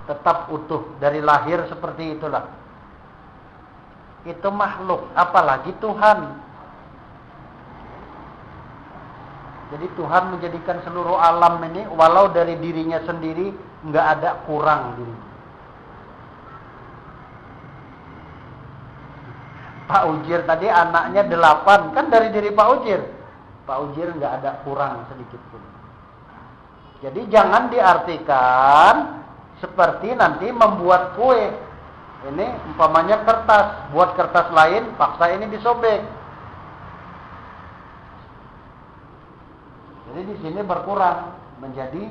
tetap utuh dari lahir seperti itulah. Itu makhluk, apalagi Tuhan. Jadi Tuhan menjadikan seluruh alam ini, walau dari dirinya sendiri nggak ada kurang diri. Pak Ujir tadi anaknya 8, kan dari diri Pak Ujir. Pak Ujir nggak ada kurang sedikit pun. Jadi jangan diartikan seperti nanti membuat kue. Ini umpamanya kertas, buat kertas lain, paksa ini disobek. Jadi di sini berkurang menjadi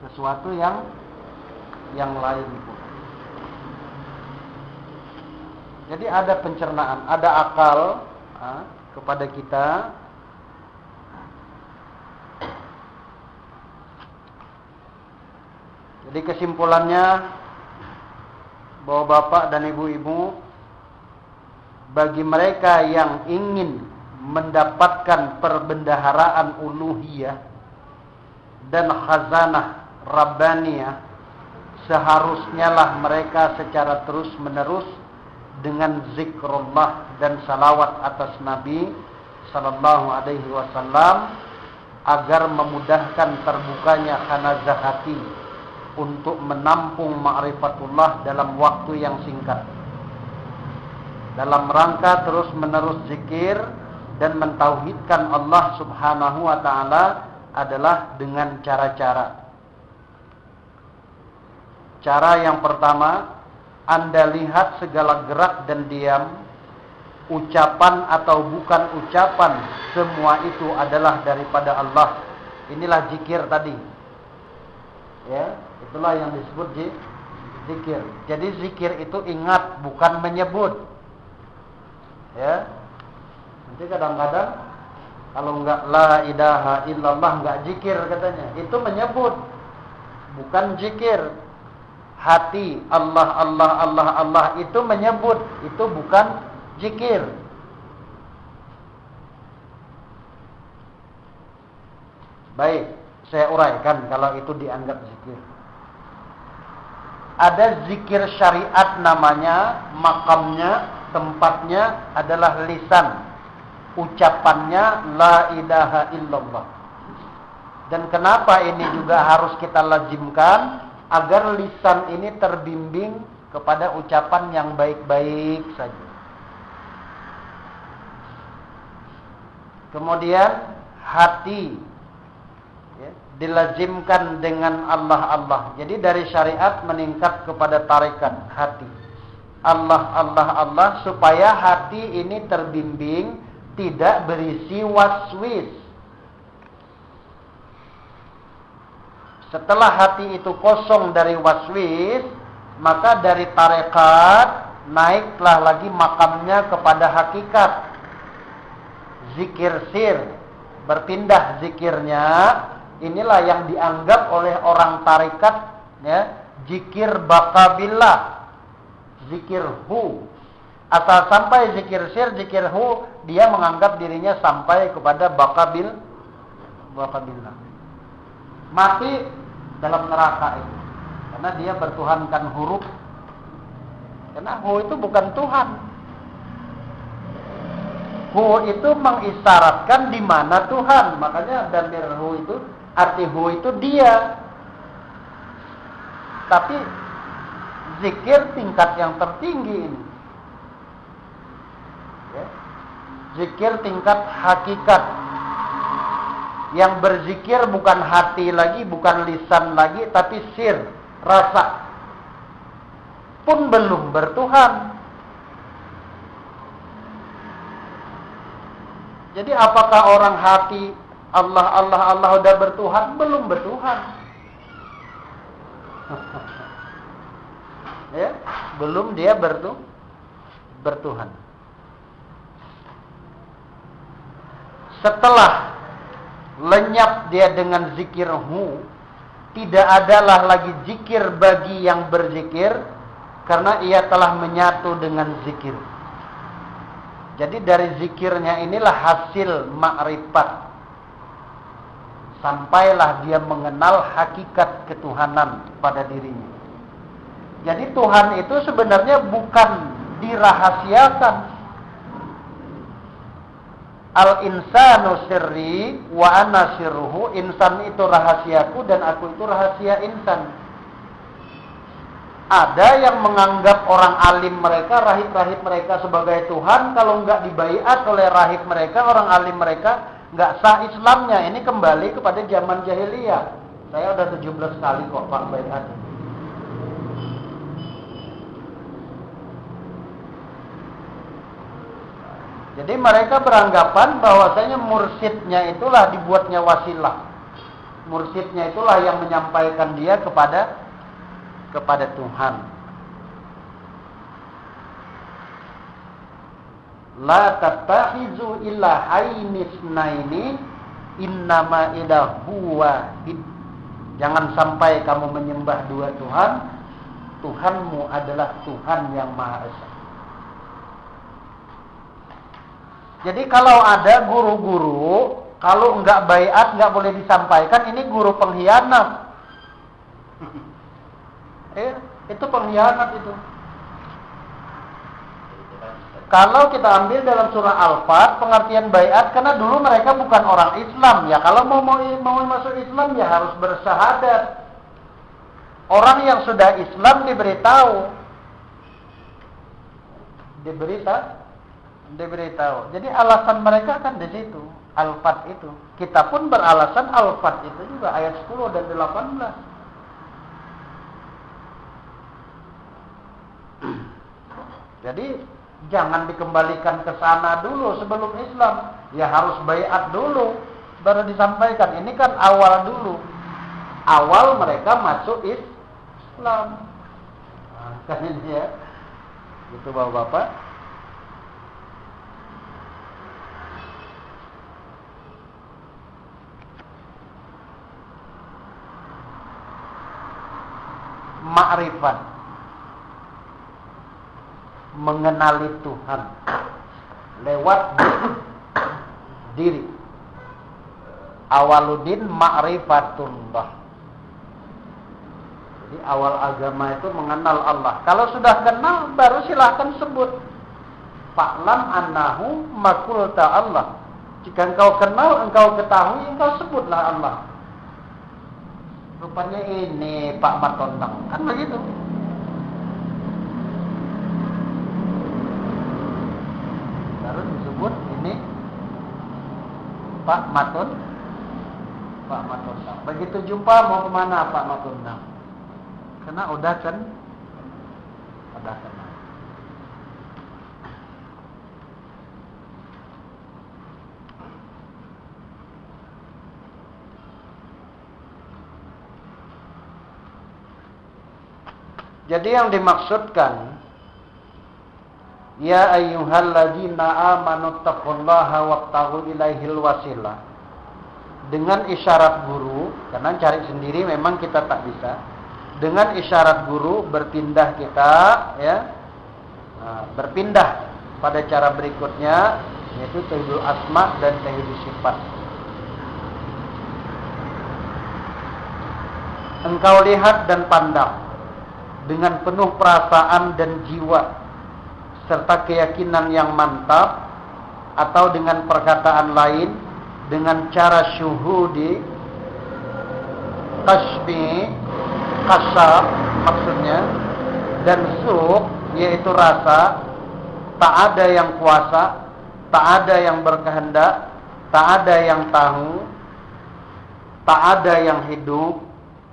sesuatu yang lain pun. Jadi ada pencernaan, ada akal kepada kita. Jadi kesimpulannya bahwa bapak dan ibu-ibu, bagi mereka yang ingin mendapatkan perbendaharaan uluhiyah dan khazanah rabbaniyah, seharusnya lah mereka secara terus menerus dengan zikrullah dan salawat atas Nabi sallallahu alaihi wasallam agar memudahkan terbukanya khanazah hati untuk menampung ma'rifatullah dalam waktu yang singkat. Dalam rangka terus menerus zikir dan mentauhidkan Allah subhanahu wa ta'ala adalah dengan cara-cara. Cara yang pertama, Anda lihat segala gerak dan diam, ucapan atau bukan ucapan, semua itu adalah daripada Allah. Inilah zikir tadi. Ya, itulah yang disebut zikir. Jadi zikir itu ingat, bukan menyebut. Ya. Nanti kadang-kadang kalau enggak la ilaha illallah enggak zikir katanya. Itu menyebut, bukan zikir. Hati Allah Allah Allah Allah itu menyebut, itu bukan zikir. Baik, saya uraikan kalau itu dianggap zikir. Ada zikir syariat namanya, makamnya, tempatnya adalah lisan. Ucapannya la ilaha illallah. Dan kenapa ini juga harus kita lazimkan? Agar lisan ini terbimbing kepada ucapan yang baik-baik saja. Kemudian hati dilazimkan dengan Allah Allah. Jadi dari syariat meningkat kepada tarekat hati. Allah Allah Allah supaya hati ini terbimbing, tidak berisi waswis. Setelah hati itu kosong dari waswis, maka dari tarekat naiklah lagi makamnya kepada hakikat. Zikir sir, berpindah zikirnya. Inilah yang dianggap oleh orang tarekat ya, zikir baqabillah, zikir hu. Asal sampai zikir sir, zikir hu, dia menganggap dirinya sampai kepada baqabillah. Mati dalam neraka itu, karena dia bertuhankan huruf. Karena hu itu bukan Tuhan. Hu itu mengisyaratkan di mana Tuhan. Makanya damir hu itu, arti hu itu dia. Tapi zikir tingkat yang tertinggi ini. Ya. Zikir tingkat hakikat. Yang berzikir bukan hati lagi, bukan lisan lagi, tapi sir, rasa. Pun belum bertuhan. Jadi apakah orang hati Allah Allah Allah udah bertuhan? Belum bertuhan. Ya, belum dia bertuhan. Setelah lenyap dia dengan zikir hu, tidak adalah lagi zikir bagi yang berzikir, karena ia telah menyatu dengan zikir. Jadi dari zikirnya inilah hasil ma'rifat, sampailah dia mengenal hakikat ketuhanan pada dirinya. Jadi Tuhan itu sebenarnya bukan dirahasiakan. Al-insanu sirri wa ana sirruhu. Insan itu rahasiaku dan aku itu rahasia insan. Ada yang menganggap orang alim mereka, rahib-rahib mereka sebagai Tuhan. Kalau nggak dibaiat oleh rahib mereka, orang alim mereka, nggak sah Islamnya. Ini kembali kepada zaman jahiliyah. Saya udah 17 kali kok Pak baiat. Jadi mereka beranggapan bahwasanya mursyidnya itulah dibuatnya wasilah. Mursyidnya itulah yang menyampaikan dia kepada Tuhan. La tattakhizu ilahaini itsnaini innama ilahu wahid. Jangan sampai kamu menyembah dua Tuhan. Tuhanmu adalah Tuhan yang Maha Esa. Jadi kalau ada guru-guru, kalau enggak baiat, enggak boleh disampaikan, ini guru pengkhianat. Itu pengkhianat itu. Kalau kita ambil dalam surah Al-Fat, pengertian baiat, karena dulu mereka bukan orang Islam. Ya kalau mau masuk Islam, ya harus bersyahadat. Orang yang sudah Islam diberitahu. Diberitahu. Jadi alasan mereka kan di situ, Al-Fat itu. Kita pun beralasan Al-Fat itu juga ayat 10 dan 18. Jadi jangan dikembalikan ke sana dulu sebelum Islam. Ya harus baiat dulu baru disampaikan. Ini kan awal dulu. Awal mereka masuk Islam. Nah, kan ini ya. Itu Bapak-bapak. Ma'rifat, mengenali Tuhan lewat diri. Awaluddin ma'rifatullah. Jadi awal agama itu mengenal Allah. Kalau sudah kenal baru silahkan sebut. Fa'lam annahu makulta Allah. Jika engkau kenal, engkau ketahui, engkau sebutlah Allah. Rupanya ini Pak Matondang. Kan begitu. Baru disebut ini Pak Matondang. Begitu jumpa mau kemana Pak Matondang? Karena udah kenal. Jadi yang dimaksudkan, ya ayyuhalladzina amanu taqullaha wabtaghu ilaihil wasilah. Dengan isyarat guru, karena cari sendiri memang kita tak bisa. Dengan isyarat guru berpindah kita, ya, berpindah pada cara berikutnya, yaitu tauhidul asma dan tauhidus sifat. Engkau lihat dan pandang dengan penuh perasaan dan jiwa serta keyakinan yang mantap, atau dengan perkataan lain dengan cara syuhudi, kasbi, kasab maksudnya, dan suq yaitu rasa. Tak ada yang kuasa, tak ada yang berkehendak, tak ada yang tahu, tak ada yang hidup,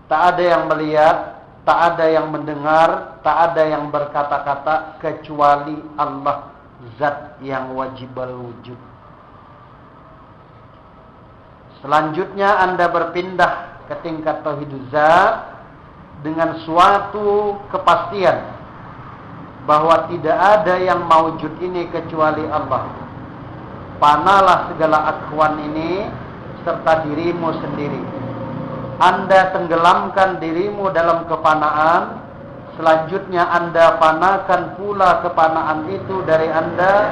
tak ada yang melihat, tak ada yang mendengar, tak ada yang berkata-kata kecuali Allah, zat yang wajibal wujud. Selanjutnya Anda berpindah ke tingkat tauhiduz zat dengan suatu kepastian bahwa tidak ada yang maujud ini kecuali Allah. Panalah segala akhwan ini serta dirimu sendiri. Anda tenggelamkan dirimu dalam kepanaan. Selanjutnya Anda panakan pula kepanaan itu dari Anda,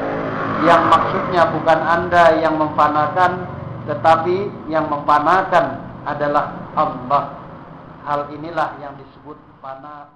yang maksudnya bukan Anda yang mempanakan, tetapi yang mempanakan adalah Allah. Hal inilah yang disebut panah.